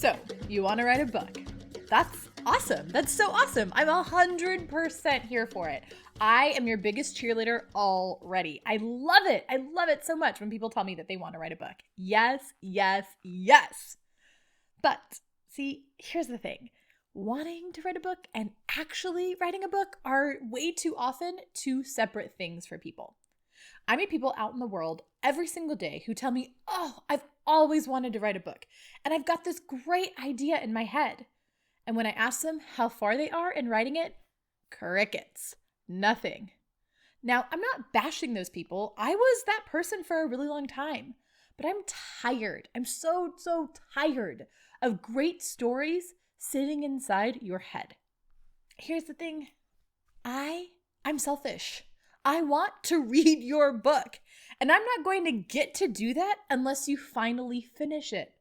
So, you want to write a book? That's awesome. That's so awesome. I'm 100% here for it. I am your biggest cheerleader already. I love it. I love it so much when people tell me that they want to write a book. Yes, yes, yes. But see, here's the thing. Wanting to write a book and actually writing a book are way too often two separate things for people. I meet people out in the world every single day who tell me, oh, I've always wanted to write a book, and I've got this great idea in my head. And when I ask them how far they are in writing it, crickets, nothing. Now, I'm not bashing those people. I was that person for a really long time, but I'm tired. I'm so tired of great stories sitting inside your head. Here's the thing. I'm selfish. I want to read your book, and I'm not going to get to do that unless you finally finish it,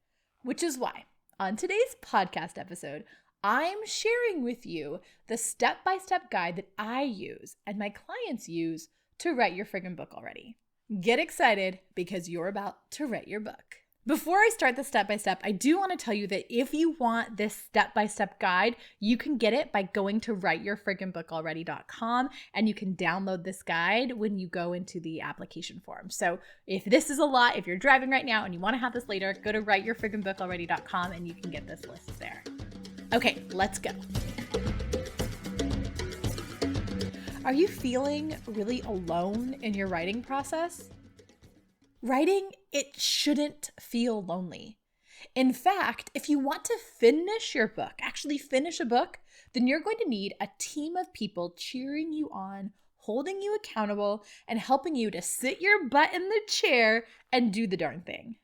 which is why on today's podcast episode, I'm sharing with you the step-by-step guide that I use and my clients use to write your friggin' book already. Get excited because you're about to write your book. Before I start the step-by-step, I do want to tell you that if you want this step-by-step guide, you can get it by going to writeyourfrigginbookalready.com, and you can download this guide when you go into the application form. So if this is a lot, if you're driving right now and you want to have this later, go to writeyourfrigginbookalready.com and you can get this list there. Okay, let's go. Are you feeling really alone in your writing process? Writing, it shouldn't feel lonely. In fact, if you want to finish your book, actually finish a book, then you're going to need a team of people cheering you on, holding you accountable, and helping you to sit your butt in the chair and do the darn thing.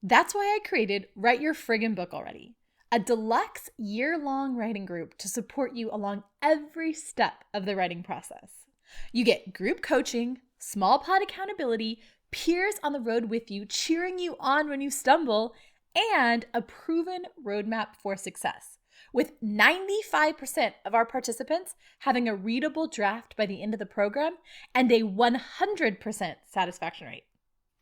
That's why I created Write Your Friggin' Book Already, a deluxe year-long writing group to support you along every step of the writing process. You get group coaching, small pod accountability, peers on the road with you, cheering you on when you stumble, and a proven roadmap for success, with 95% of our participants having a readable draft by the end of the program and a 100% satisfaction rate.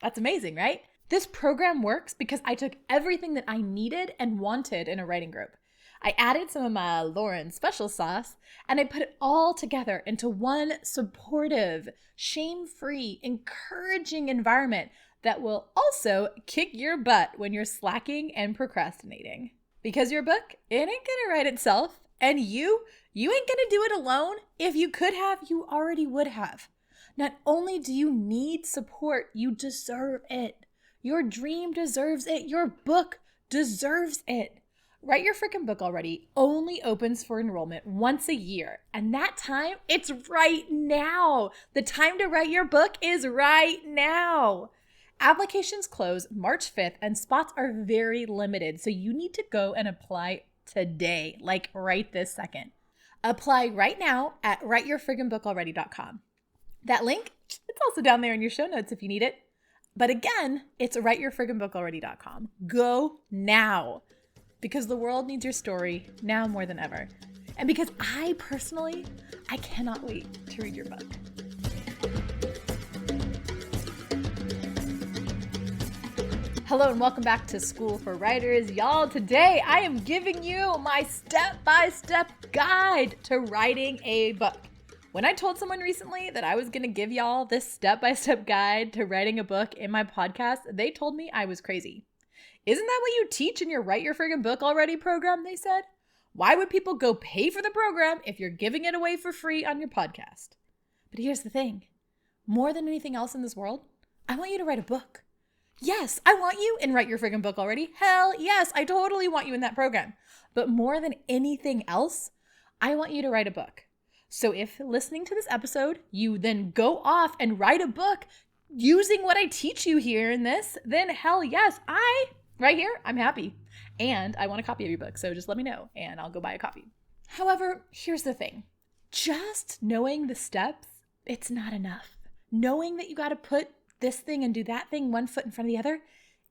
That's amazing, right? This program works because I took everything that I needed and wanted in a writing group. I added some of my Lauren special sauce, and I put it all together into one supportive, shame-free, encouraging environment that will also kick your butt when you're slacking and procrastinating. Because your book, it ain't gonna write itself, and you ain't gonna do it alone. If you could have, you already would have. Not only do you need support, you deserve it. Your dream deserves it. Your book deserves it. Write Your Friggin' Book Already only opens for enrollment once a year. And that time, it's right now. The time to write your book is right now. Applications close March 5th and spots are very limited. So you need to go and apply today, like right this second. Apply right now at writeyourfrigginbookalready.com. That link, it's also down there in your show notes if you need it. But again, it's writeyourfrigginbookalready.com. Go now. Because the world needs your story now more than ever. And because I cannot wait to read your book. Hello and welcome back to School for Writers. Y'all, today I am giving you my step-by-step guide to writing a book. When I told someone recently that I was going to give y'all this step-by-step guide to writing a book in my podcast, they told me I was crazy. Isn't that what you teach in your Write Your Friggin' Book Already program, they said? Why would people go pay for the program if you're giving it away for free on your podcast? But here's the thing. More than anything else in this world, I want you to write a book. Yes, I want you in Write Your Friggin' Book Already. Hell yes, I totally want you in that program. But more than anything else, I want you to write a book. So if listening to this episode, you then go off and write a book using what I teach you here in this, then hell yes, right here, I'm happy. And I want a copy of your book, so just let me know and I'll go buy a copy. However, here's the thing. Just knowing the steps, it's not enough. Knowing that you got to put this thing and do that thing one foot in front of the other,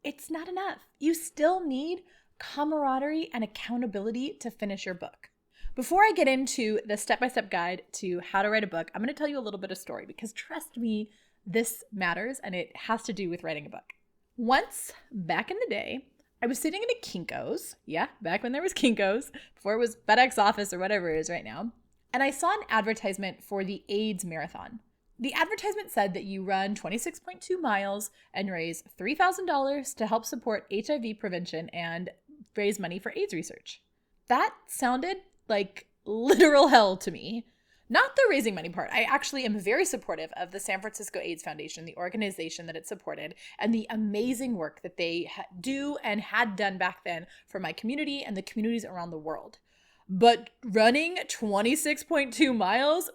it's not enough. You still need camaraderie and accountability to finish your book. Before I get into the step-by-step guide to how to write a book, I'm going to tell you a little bit of story because trust me, this matters and it has to do with writing a book. Once, back in the day, I was sitting in a Kinko's. Yeah, back when there was Kinko's, before it was FedEx Office or whatever it is right now. And I saw an advertisement for the AIDS Marathon. The advertisement said that you run 26.2 miles and raise $3,000 to help support HIV prevention and raise money for AIDS research. That sounded like literal hell to me. Not the raising money part. I actually am very supportive of the San Francisco AIDS Foundation, the organization that it supported, and the amazing work that they do and had done back then for my community and the communities around the world. But running 26.2 miles?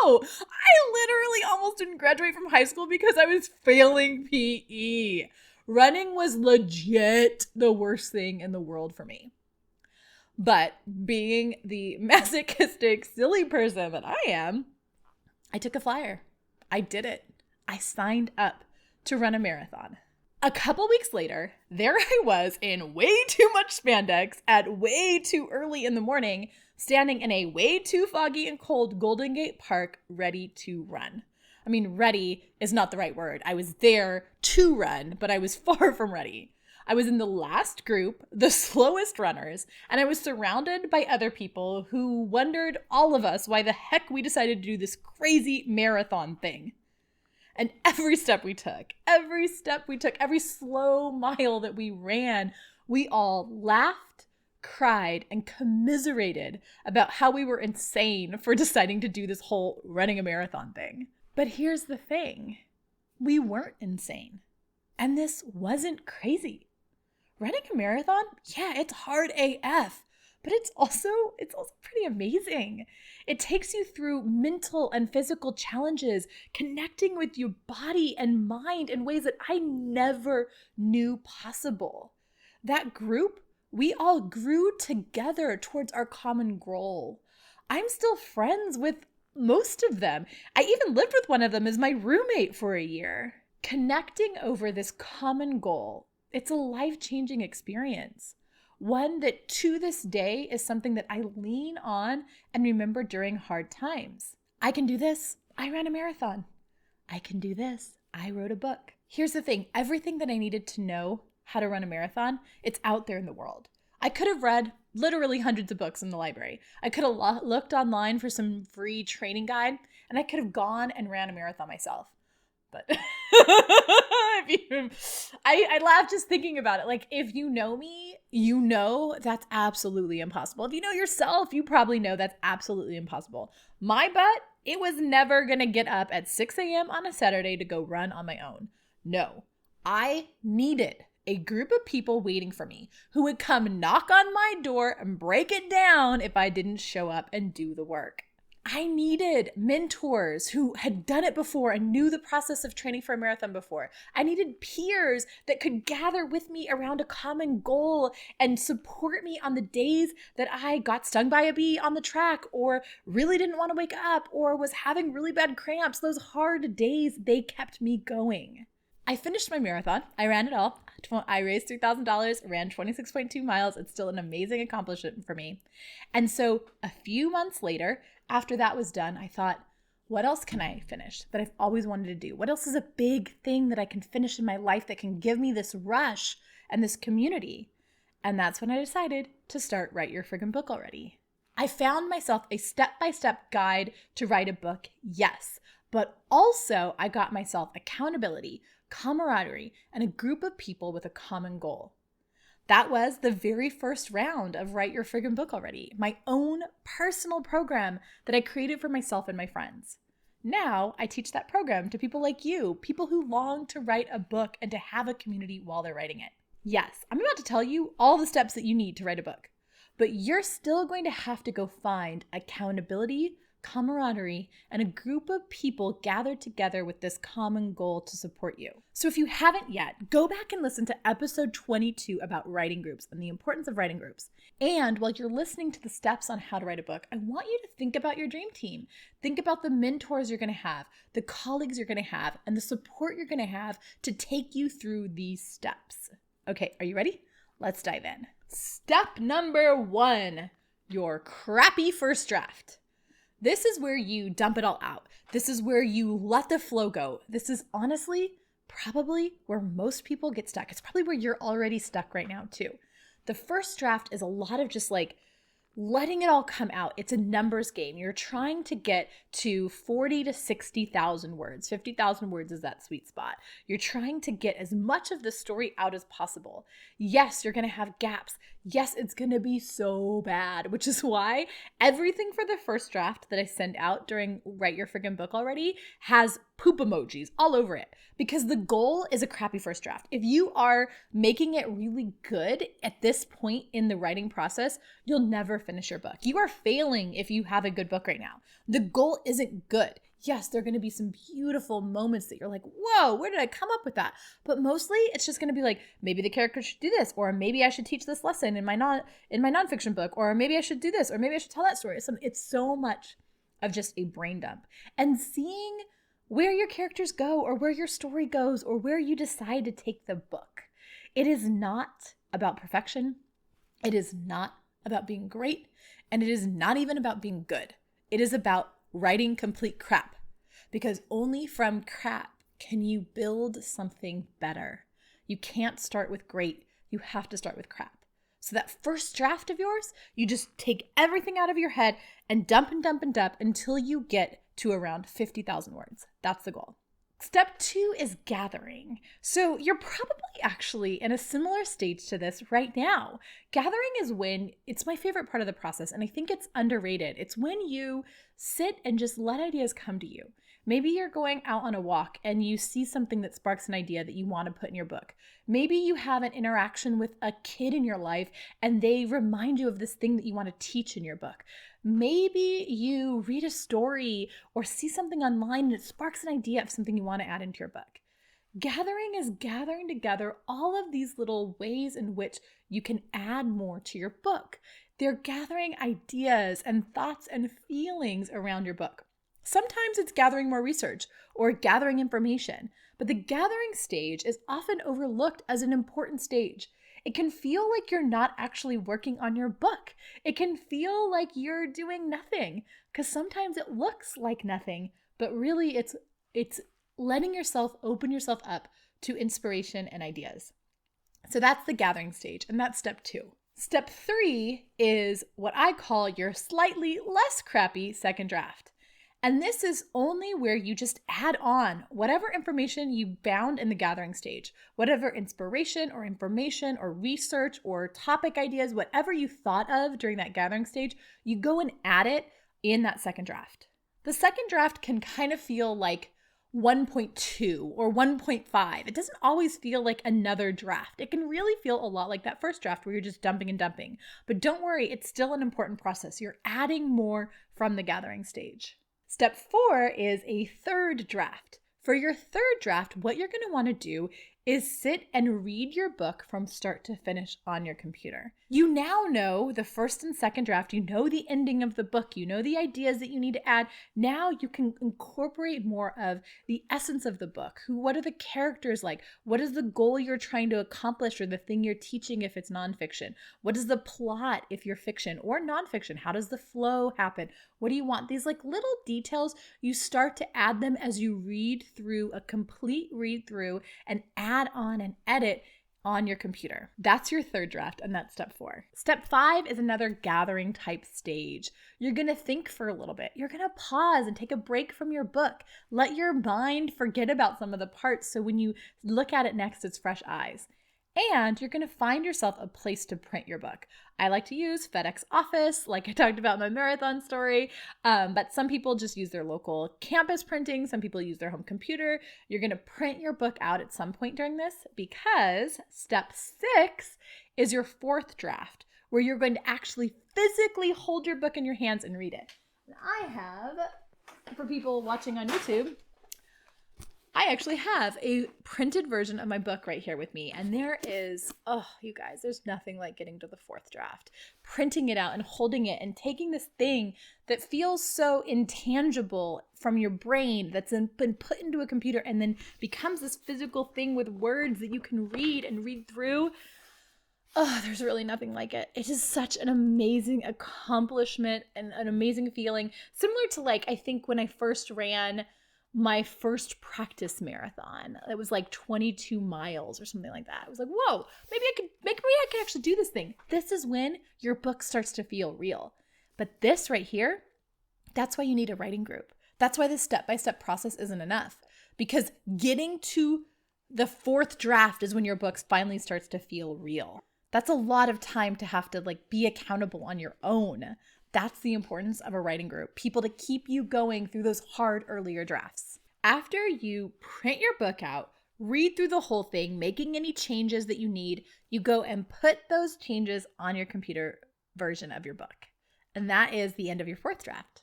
No! I literally almost didn't graduate from high school because I was failing PE. Running was legit the worst thing in the world for me. But being the masochistic, silly person that I am, I took a flyer. I did it. I signed up to run a marathon. A couple weeks later, there I was in way too much spandex at way too early in the morning, standing in a way too foggy and cold Golden Gate Park, ready to run. I mean, ready is not the right word. I was there to run, but I was far from ready. I was in the last group, the slowest runners, and I was surrounded by other people who wondered, all of us, why the heck we decided to do this crazy marathon thing. And every step we took, every slow mile that we ran, we all laughed, cried, and commiserated about how we were insane for deciding to do this whole running a marathon thing. But here's the thing. We weren't insane. And this wasn't crazy. Running a marathon, yeah, it's hard AF, but it's also pretty amazing. It takes you through mental and physical challenges, connecting with your body and mind in ways that I never knew possible. That group, we all grew together towards our common goal. I'm still friends with most of them. I even lived with one of them as my roommate for a year. Connecting over this common goal, it's a life-changing experience. One that to this day is something that I lean on and remember during hard times. I can do this. I ran a marathon. I can do this. I wrote a book. Here's the thing. Everything that I needed to know how to run a marathon, it's out there in the world. I could have read literally hundreds of books in the library. I could have looked online for some free training guide, and I could have gone and ran a marathon myself. But I laugh just thinking about it. Like, if you know me, you know that's absolutely impossible. If you know yourself, you probably know that's absolutely impossible. My butt, it was never going to get up at 6 a.m. on a Saturday to go run on my own. No, I needed a group of people waiting for me who would come knock on my door and break it down if I didn't show up and do the work. I needed mentors who had done it before and knew the process of training for a marathon before. I needed peers that could gather with me around a common goal and support me on the days that I got stung by a bee on the track or really didn't want to wake up or was having really bad cramps. Those hard days, they kept me going. I finished my marathon. I ran it all. I raised $3,000, ran 26.2 miles. It's still an amazing accomplishment for me. And so a few months later, after that was done, I thought, what else can I finish that I've always wanted to do? What else is a big thing that I can finish in my life that can give me this rush and this community? And that's when I decided to start Write Your Friggin' Book Already. I found myself a step-by-step guide to write a book, yes, but also I got myself accountability, camaraderie, and a group of people with a common goal. That was the very first round of Write Your Friggin' Book Already, my own personal program that I created for myself and my friends. Now I teach that program to people like you, people who long to write a book and to have a community while they're writing it. Yes, I'm about to tell you all the steps that you need to write a book, but you're still going to have to go find accountability, camaraderie, and a group of people gathered together with this common goal to support you. So if you haven't yet, go back and listen to episode 22 about writing groups and the importance of writing groups. And while you're listening to the steps on how to write a book, I want you to think about your dream team. Think about the mentors you're going to have, the colleagues you're going to have, and the support you're going to have to take you through these steps. Okay, are you ready? Let's dive in. Step number 1, your crappy first draft. This is where you dump it all out. This is where you let the flow go. This is honestly probably where most people get stuck. It's probably where you're already stuck right now too. The first draft is a lot of just like letting it all come out. It's a numbers game. You're trying to get to 40 to 60,000 words. 50,000 words is that sweet spot. You're trying to get as much of the story out as possible. Yes, you're going to have gaps. Yes, it's going to be so bad, which is why everything for the first draft that I send out during Write Your Friggin' Book Already has poop emojis all over it, because the goal is a crappy first draft. If you are making it really good at this point in the writing process, you'll never finish your book. You are failing if you have a good book right now. The goal isn't good. Yes, there are going to be some beautiful moments that you're like, whoa, where did I come up with that? But mostly it's just going to be like, maybe the character should do this, or maybe I should teach this lesson in my nonfiction book, or maybe I should do this, or maybe I should tell that story. It's so much of just a brain dump. And seeing where your characters go, or where your story goes, or where you decide to take the book. It is not about perfection. It is not about being great. And it is not even about being good. It is about writing complete crap. Because only from crap can you build something better. You can't start with great. You have to start with crap. So that first draft of yours, you just take everything out of your head and dump and dump and dump until you get to around 50,000 words. That's the goal. Step 2 is gathering. So you're probably actually in a similar stage to this right now. Gathering is when, it's my favorite part of the process, and I think it's underrated. It's when you sit and just let ideas come to you. Maybe you're going out on a walk and you see something that sparks an idea that you want to put in your book. Maybe you have an interaction with a kid in your life and they remind you of this thing that you want to teach in your book. Maybe you read a story or see something online and it sparks an idea of something you want to add into your book. Gathering is gathering together all of these little ways in which you can add more to your book. They're gathering ideas and thoughts and feelings around your book. Sometimes it's gathering more research or gathering information, but the gathering stage is often overlooked as an important stage. It can feel like you're not actually working on your book. It can feel like you're doing nothing, because sometimes it looks like nothing, but really it's letting yourself open yourself up to inspiration and ideas. So that's the gathering stage, and that's step 2. Step 3 is what I call your slightly less crappy second draft. And this is only where you just add on whatever information you found in the gathering stage, whatever inspiration or information or research or topic ideas, whatever you thought of during that gathering stage, you go and add it in that second draft. The second draft can kind of feel like 1.2 or 1.5. It doesn't always feel like another draft. It can really feel a lot like that first draft where you're just dumping and dumping. But don't worry, it's still an important process. You're adding more from the gathering stage. Step 4 is a third draft. For your third draft, what you're going to want to do is sit and read your book from start to finish on your computer. You now know the first and second draft. You know the ending of the book. You know the ideas that you need to add. Now you can incorporate more of the essence of the book. What are the characters like? What is the goal you're trying to accomplish or the thing you're teaching if it's nonfiction? What is the plot if you're fiction or nonfiction? How does the flow happen? What do you want? These like little details, you start to add them as you read through a complete read through and add on and edit on your computer. That's your third draft, and that's step 4. Step 5 is another gathering type stage. You're going to think for a little bit. You're going to pause and take a break from your book. Let your mind forget about some of the parts so when you look at it next, it's fresh eyes. And you're going to find yourself a place to print your book. I like to use FedEx Office, like I talked about in my marathon story, but some people just use their local campus printing. Some people use their home computer. You're going to print your book out at some point during this, because step 6 is your fourth draft, where you're going to actually physically hold your book in your hands and read it. And I have, for people watching on YouTube, I actually have a printed version of my book right here with me. And there is, oh, you guys, there's nothing like getting to the fourth draft, printing it out and holding it and taking this thing that feels so intangible from your brain that's been put into a computer and then becomes this physical thing with words that you can read and read through. Oh, there's really nothing like it. It is such an amazing accomplishment and an amazing feeling. Similar to like, I think when I first ran my first practice marathon. It was like 22 miles or something like that. I was like, whoa, maybe I could actually do this thing. This is when your book starts to feel real. But this right here, that's why you need a writing group. That's why this step-by-step process isn't enough, because getting to the fourth draft is when your book finally starts to feel real. That's a lot of time to have to be accountable on your own. That's the importance of a writing group. People to keep you going through those hard earlier drafts. After you print your book out, read through the whole thing, making any changes that you need, you go and put those changes on your computer version of your book. And that is the end of your fourth draft.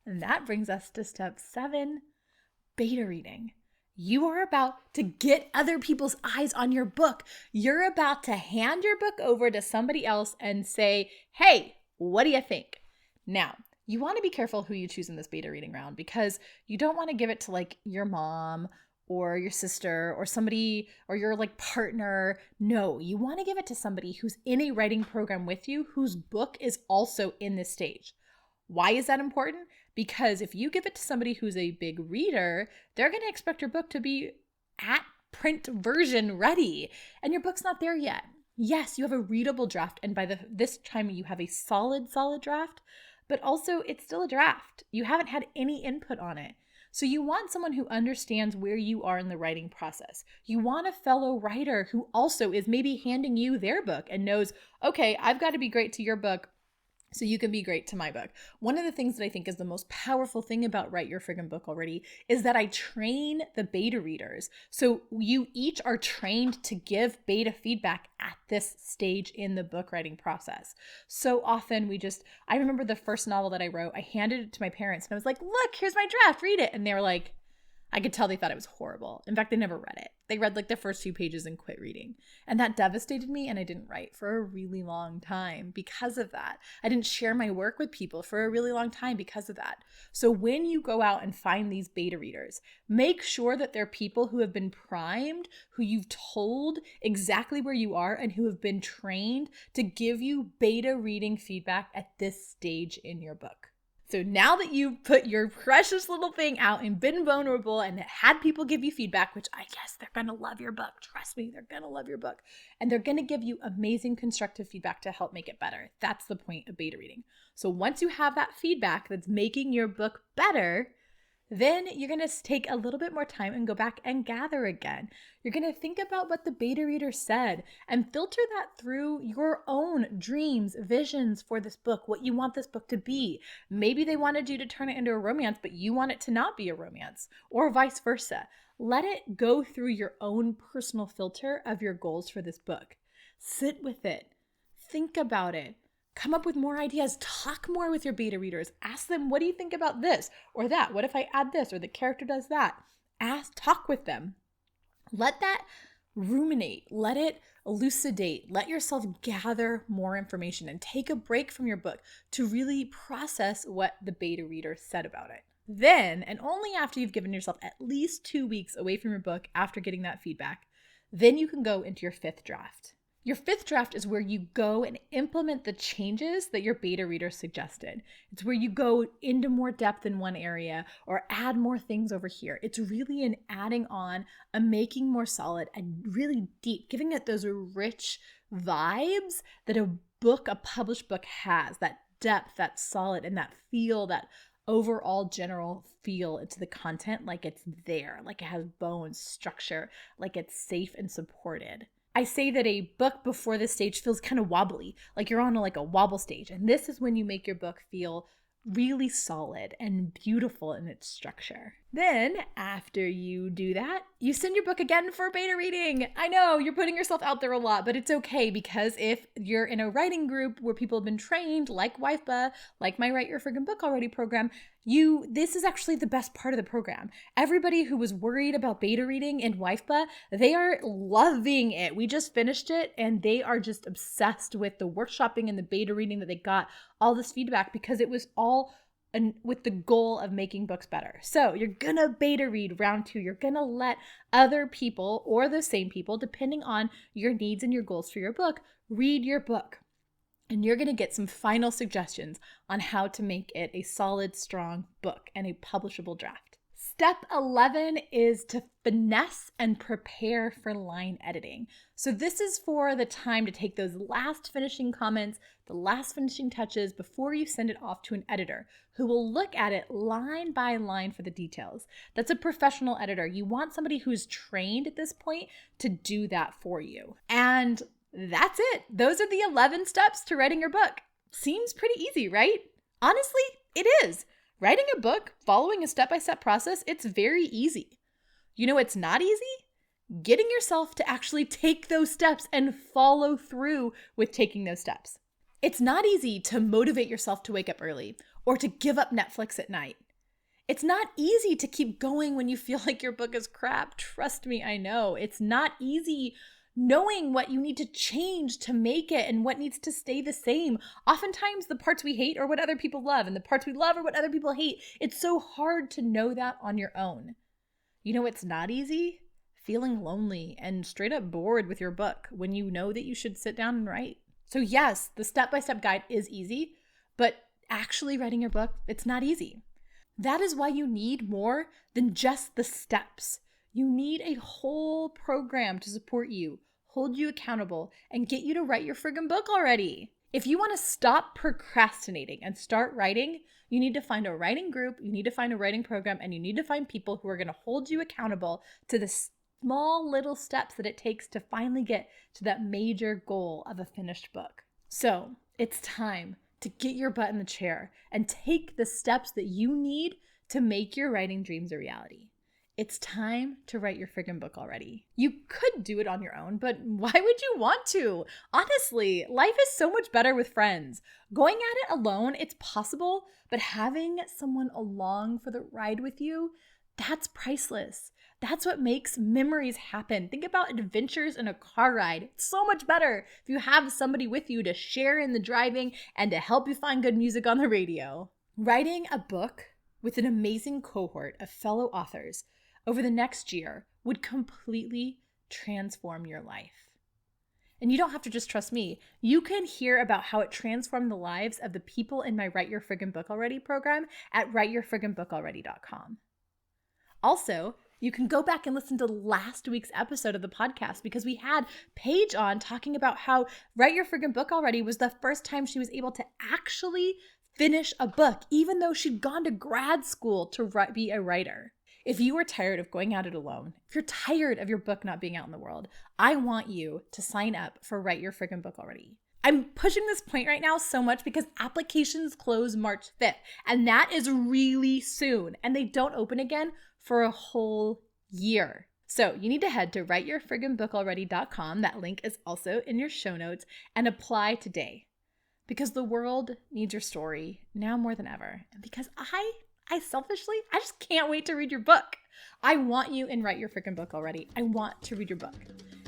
And that brings us to step 7, beta reading. You are about to get other people's eyes on your book. You're about to hand your book over to somebody else and say, hey, what do you think? Now, you want to be careful who you choose in this beta reading round, because you don't want to give it to your mom or your sister or somebody or your partner. No, you want to give it to somebody who's in a writing program with you, whose book is also in this stage. Why is that important? Because if you give it to somebody who's a big reader, they're going to expect your book to be at print version ready, and your book's not there yet. Yes, you have a readable draft, and by this time you have a solid draft, but also it's still a draft. You haven't had any input on it. So you want someone who understands where you are in the writing process. You want a fellow writer who also is maybe handing you their book and knows, okay, I've got to be great to your book so you can be great to my book. One of the things that I think is the most powerful thing about Write Your Friggin' Book Already is that I train the beta readers. So you each are trained to give beta feedback at this stage in the book writing process. So often I remember the first novel that I wrote, I handed it to my parents and I was like, look, here's my draft, read it. And they were like, I could tell they thought it was horrible. In fact, they never read it. They read the first few pages and quit reading. And that devastated me, and I didn't write for a really long time because of that. I didn't share my work with people for a really long time because of that. So when you go out and find these beta readers, make sure that they're people who have been primed, who you've told exactly where you are, and who have been trained to give you beta reading feedback at this stage in your book. So now that you've put your precious little thing out and been vulnerable and had people give you feedback, which I guess they're going to love your book. Trust me, they're going to love your book. And they're going to give you amazing constructive feedback to help make it better. That's the point of beta reading. So once you have that feedback that's making your book better, then you're going to take a little bit more time and go back and gather again. You're going to think about what the beta reader said and filter that through your own dreams, visions for this book, what you want this book to be. Maybe they wanted you to turn it into a romance, but you want it to not be a romance, or vice versa. Let it go through your own personal filter of your goals for this book. Sit with it. Think about it. Come up with more ideas. Talk more with your beta readers. Ask them, what do you think about this or that? What if I add this or the character does that? Talk with them. Let that ruminate. Let it elucidate. Let yourself gather more information and take a break from your book to really process what the beta reader said about it. Then, and only after you've given yourself at least 2 weeks away from your book after getting that feedback, then you can go into your 5th draft. Your 5th draft is where you go and implement the changes that your beta reader suggested. It's where you go into more depth in one area or add more things over here. It's really an adding on, a making more solid, and really deep, giving it those rich vibes that a published book has, that depth, that solid, and that feel, that overall general feel into the content, like it's there, like it has bones, structure, like it's safe and supported. I say that a book before this stage feels kind of wobbly, like you're on a wobble stage. And this is when you make your book feel really solid and beautiful in its structure. Then, after you do that, you send your book again for beta reading. I know you're putting yourself out there a lot, but it's okay, because if you're in a writing group where people have been trained, like WIFBA, like my Write Your Friggin' Book Already program, this is actually the best part of the program. Everybody who was worried about beta reading in WIFBA, they are loving it. We just finished it, and they are just obsessed with the workshopping and the beta reading that they got, all this feedback, because it was all with the goal of making books better. So you're gonna beta read round 2. You're gonna let other people, or the same people, depending on your needs and your goals for your book, read your book. And you're gonna get some final suggestions on how to make it a solid, strong book and a publishable draft. Step 11 is to finesse and prepare for line editing. So this is for the time to take those last finishing comments, the last finishing touches before you send it off to an editor who will look at it line by line for the details. That's a professional editor. You want somebody who's trained at this point to do that for you. And that's it. Those are the 11 steps to writing your book. Seems pretty easy, right? Honestly, it is. Writing a book, following a step-by-step process, it's very easy. You know it's not easy? Getting yourself to actually take those steps and follow through with taking those steps. It's not easy to motivate yourself to wake up early or to give up Netflix at night. It's not easy to keep going when you feel like your book is crap. Trust me, I know. It's not easy knowing what you need to change to make it and what needs to stay the same. Oftentimes the parts we hate are what other people love, and the parts we love are what other people hate. It's so hard to know that on your own. You know it's not easy? Feeling lonely and straight up bored with your book when you know that you should sit down and write. So yes, the step-by-step guide is easy, but actually writing your book, it's not easy. That is why you need more than just the steps. You need a whole program to support you, hold you accountable, and get you to write your friggin' book already. If you want to stop procrastinating and start writing, you need to find a writing group, you need to find a writing program, and you need to find people who are going to hold you accountable to the small little steps that it takes to finally get to that major goal of a finished book. So it's time to get your butt in the chair and take the steps that you need to make your writing dreams a reality. It's time to write your friggin' book already. You could do it on your own, but why would you want to? Honestly, life is so much better with friends. Going at it alone, it's possible, but having someone along for the ride with you, that's priceless. That's what makes memories happen. Think about adventures in a car ride. It's so much better if you have somebody with you to share in the driving and to help you find good music on the radio. Writing a book with an amazing cohort of fellow authors over the next year would completely transform your life. And you don't have to just trust me. You can hear about how it transformed the lives of the people in my Write Your Friggin' Book Already program at writeyourfrigginbookalready.com. Also, you can go back and listen to last week's episode of the podcast because we had Paige on talking about how Write Your Friggin' Book Already was the first time she was able to actually finish a book, even though she'd gone to grad school to be a writer. If you are tired of going at it alone, if you're tired of your book not being out in the world, I want you to sign up for Write Your Friggin' Book Already. I'm pushing this point right now so much because applications close March 5th, and that is really soon, and they don't open again for a whole year. So you need to head to writeyourfrigginbookalready.com. That link is also in your show notes, and apply today because the world needs your story now more than ever. And because I selfishly, I just can't wait to read your book. I want you in Write Your Friggin' Book Already. I want to read your book.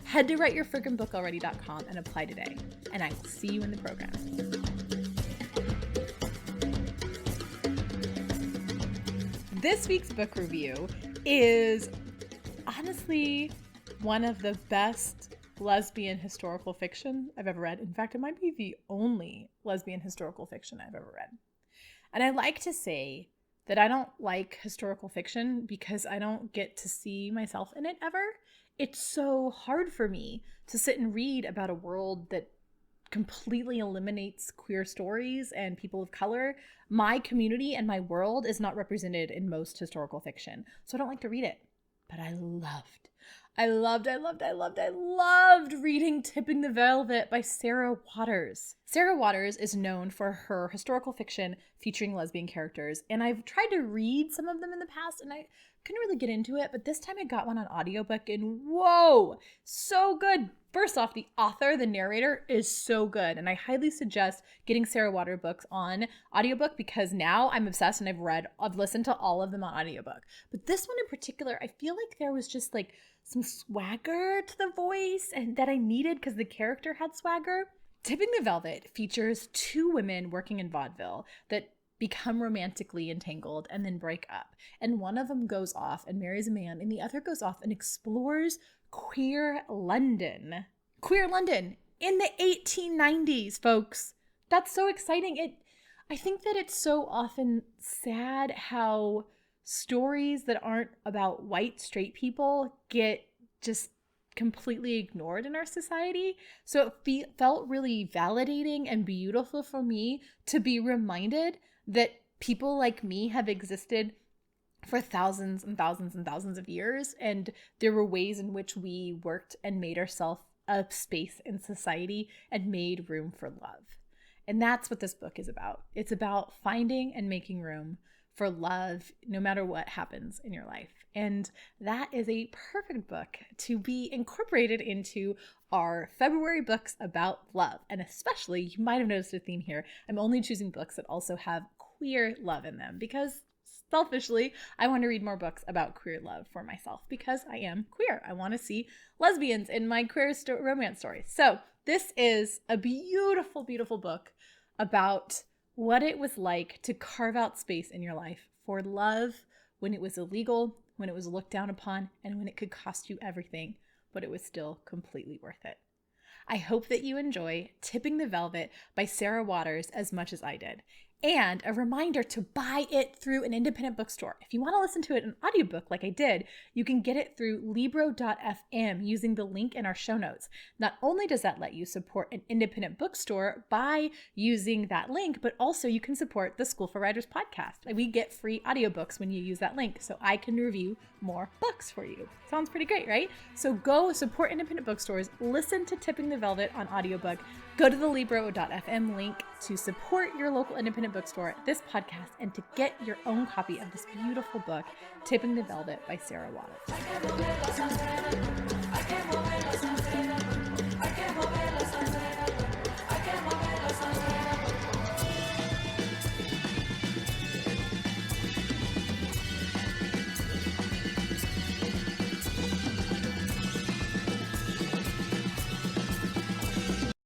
Head to writeyourfrigginbookalready.com and apply today. And I will see you in the program. This week's book review is honestly one of the best lesbian historical fiction I've ever read. In fact, it might be the only lesbian historical fiction I've ever read. And I like to say that I don't like historical fiction because I don't get to see myself in it ever. It's so hard for me to sit and read about a world that completely eliminates queer stories and people of color. My community and my world is not represented in most historical fiction, so I don't like to read it. But I loved reading Tipping the Velvet by Sarah Waters. Sarah Waters is known for her historical fiction featuring lesbian characters, and I've tried to read some of them in the past, and I couldn't really get into it, but this time I got one on audiobook, and whoa, so good. First off, the author, the narrator, is so good, and I highly suggest getting Sarah Waters books on audiobook because now I'm obsessed and I've listened to all of them on audiobook. But this one in particular, I feel like there was just like some swagger to the voice and that I needed because the character had swagger. Tipping the Velvet features two women working in vaudeville that become romantically entangled and then break up. And one of them goes off and marries a man, and the other goes off and explores queer London. Queer London in the 1890s, folks. That's so exciting. I think that it's so often sad how stories that aren't about white straight people get just completely ignored in our society. So it felt really validating and beautiful for me to be reminded that people like me have existed for thousands and thousands and thousands of years, and there were ways in which we worked and made ourselves a space in society and made room for love. And that's what this book is about. It's about finding and making room for love no matter what happens in your life. And that is a perfect book to be incorporated into our February books about love. And especially, you might have noticed a theme here, I'm only choosing books that also have queer love in them because selfishly, I want to read more books about queer love for myself because I am queer. I want to see lesbians in my queer romance stories. So this is a beautiful, beautiful book about what it was like to carve out space in your life for love when it was illegal, when it was looked down upon, and when it could cost you everything, but it was still completely worth it. I hope that you enjoy Tipping the Velvet by Sarah Waters as much as I did. And a reminder to buy it through an independent bookstore. If you want to listen to it in audiobook like I did, you can get it through Libro.fm using the link in our show notes. Not only does that let you support an independent bookstore by using that link, but also you can support the School for Writers podcast. We get free audiobooks when you use that link, so I can review more books for you. Sounds pretty great, right? So go support independent bookstores, listen to Tipping the Velvet on audiobook, go to the Libro.fm link to support your local independent bookstore, this podcast, and to get your own copy of this beautiful book, Tipping the Velvet by Sarah Waters.